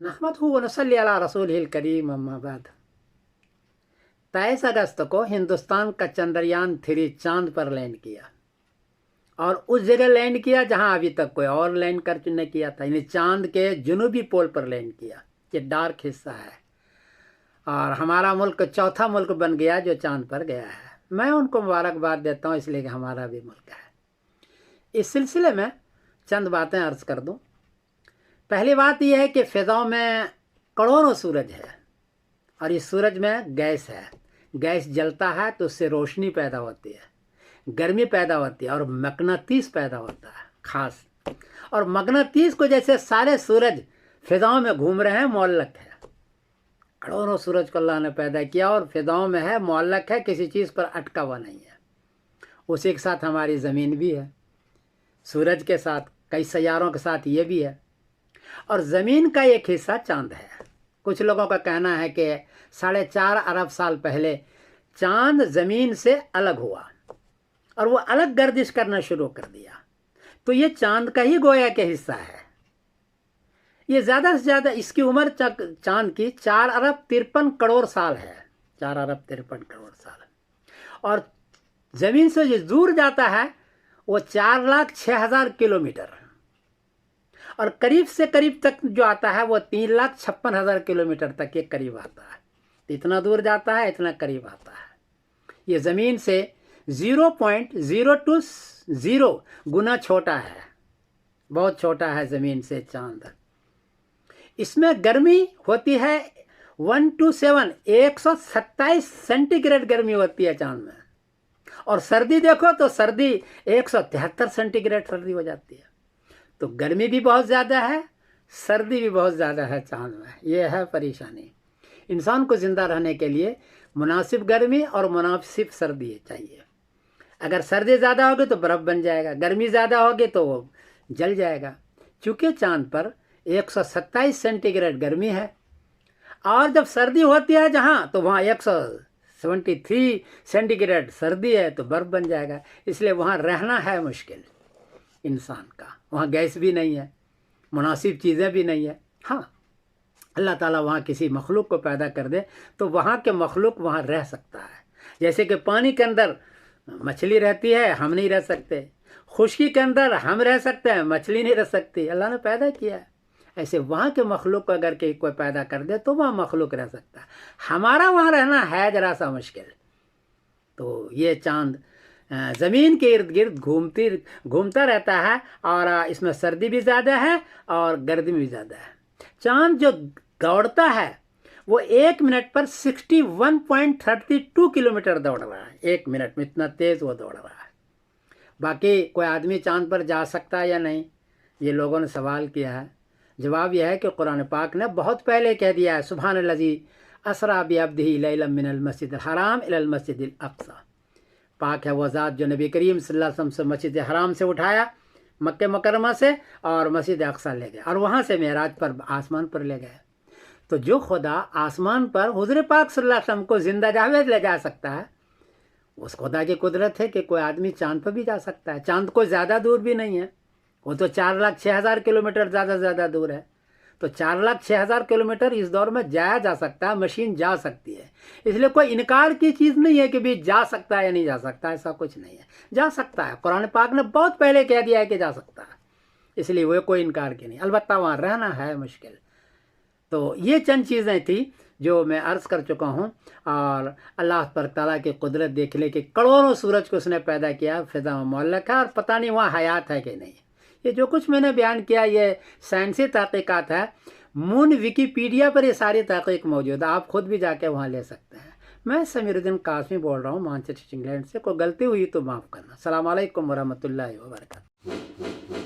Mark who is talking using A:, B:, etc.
A: नहमदहु व नसल्ली अला रसूलिहिल करीम अम्मा बाद। 23 अगस्त को हिंदुस्तान का चंद्रयान 3 चांद पर लैंड किया और उस जगह लैंड किया जहां अभी तक कोई और लैंड कर नहीं किया था, यानी चांद के जनूबी पोल पर लैंड किया। ये डार्क हिस्सा है और हमारा मुल्क चौथा मुल्क बन गया जो चांद पर गया है। मैं उनको मुबारकबाद देता हूँ इसलिए कि हमारा भी मुल्क है। इस सिलसिले में चंद बातें अर्ज कर दूँ। पहली बात यह है कि फ़िज़ाओं में करोड़ों सूरज है और इस सूरज में गैस है। गैस जलता है तो उससे रोशनी पैदा होती है, गर्मी पैदा होती है और मकनातीस पैदा होता है ख़ास। और मकनातीस को जैसे सारे सूरज फ़िज़ाओं में घूम रहे हैं, मुअल्लक है। करोड़ों सूरज को अल्लाह ने पैदा किया और फ़िज़ाओं में है, मुअल्लक है, किसी चीज़ पर अटका हुआ नहीं है। उसी के साथ हमारी ज़मीन भी है, सूरज के साथ कई सैयारों के साथ ये भी है। और ज़मीन का एक हिस्सा चांद है। कुछ लोगों का कहना है कि 4.5 अरब साल पहले चांद ज़मीन से अलग हुआ और वो अलग गर्दिश करना शुरू कर दिया, तो ये चांद का ही गोया के हिस्सा है। ये ज़्यादा से ज़्यादा इसकी उम्र चांद की 4 अरब 53 करोड़ साल है, 4 अरब 53 करोड़ साल। और ज़मीन से जो दूर जाता है वो 4,06,000 किलोमीटर और करीब से करीब तक जो आता है वो 3,56,000 किलोमीटर तक ये करीब आता है। इतना दूर जाता है, इतना करीब आता है। ये ज़मीन से 0.020 गुना छोटा है, बहुत छोटा है ज़मीन से चांद। इसमें गर्मी होती है 127 सेंटीग्रेड गर्मी होती है चांद में। और सर्दी देखो तो सर्दी 173 सेंटीग्रेड सर्दी हो जाती है। तो गर्मी भी बहुत ज़्यादा है, सर्दी भी बहुत ज़्यादा है चांद में। ये है परेशानी। इंसान को ज़िंदा रहने के लिए मुनासिब गर्मी और मुनासिब सर्दी चाहिए। अगर सर्दी ज़्यादा होगी तो बर्फ़ बन जाएगा, गर्मी ज़्यादा होगी तो वो जल जाएगा। चूँकि चांद पर 127 सेंटीग्रेड गर्मी है और जब सर्दी होती है जहाँ, तो वहाँ 173 सेंटीग्रेड सर्दी है, तो बर्फ़ बन जाएगा। इसलिए वहाँ रहना है मुश्किल इंसान का। वहाँ गैस भी नहीं है, मुनासिब चीज़ें भी नहीं है। हाँ, अल्लाह ताला वहाँ किसी मखलूक को पैदा कर दे तो वहाँ के मखलूक वहाँ रह सकता है। जैसे कि पानी के अंदर मछली रहती है, हम नहीं रह सकते। खुश्की के अंदर हम रह सकते हैं, मछली नहीं रह सकती, अल्लाह ने पैदा किया है। ऐसे वहाँ के मखलूक को अगर कोई पैदा कर दे तो वहाँ मखलूक रह सकता है। हमारा वहाँ रहना है ज़रा सा मुश्किल। तो ये चाँद ज़मीन के इर्द गिर्द घूमता रहता है और इसमें सर्दी भी ज़्यादा है और गर्मी भी ज़्यादा है। चाँद जो दौड़ता है वो 1 मिनट पर 61.32 किलोमीटर दौड़ रहा है। 1 मिनट में इतना तेज़ वो दौड़ रहा है। बाकी कोई आदमी चाँद पर जा सकता है या नहीं, ये लोगों ने सवाल किया है। जवाब यह है कि कुरान पाक ने बहुत पहले कह दिया है, सुब्हानल्लज़ी असरा बिअब्दिही लैलन मिनल मस्जिदिल हराम इलल मस्जिदिल अक़सा। पाक है वो ज़ात जो नबी करीम सल्लल्लाहु अलैहि वसल्लम से मस्जिद हराम से उठाया, मक्के मुकर्रमा से, और मस्जिद अक़सा ले गए और वहाँ से मेराज पर आसमान पर ले गए। तो जो खुदा आसमान पर हुज़ूर पाक सल्लल्लाहु अलैहि वसल्लम को ज़िंदा जावेद ले जा सकता है, उस खुदा की कुदरत है कि कोई आदमी चाँद पर भी जा सकता है। चाँद कोई ज़्यादा दूर भी नहीं है, वो तो 4,06,000 किलोमीटर ज़्यादा दूर है। तो 4,06,000 किलोमीटर इस दौर में जाया जा सकता है, मशीन जा सकती है। इसलिए कोई इनकार की चीज़ नहीं है कि भी जा सकता है या नहीं जा सकता, ऐसा कुछ नहीं है। जा सकता है, कुरान पाक ने बहुत पहले कह दिया है कि जा सकता है, इसलिए वो कोई इनकार की नहीं। अलबत्ता वहाँ रहना है मुश्किल। तो ये चंद चीज़ें थी जो मैं अर्ज़ कर चुका हूँ। और अल्लाह पर ताला की कुदरत देख ले कि करोड़ों सूरज को उसने पैदा किया, फ़िज़ा में मुअल्लक़ है और पता नहीं वहाँ हयात है कि नहीं। ये जो कुछ मैंने बयान किया ये साइंसी तहक़ीक़ात है। मून विकीपीडिया पर ये सारी तहक़ीक़ मौजूद है, आप ख़ुद भी जाके वहाँ ले सकते हैं। मैं समीरुद्दीन कासमी बोल रहा हूँ मानचेस्टर इंग्लैंड से। कोई गलती हुई तो माफ़ करना। अस्सलामु अलैकुम वरहमतुल्लाहि वबरकातुहू।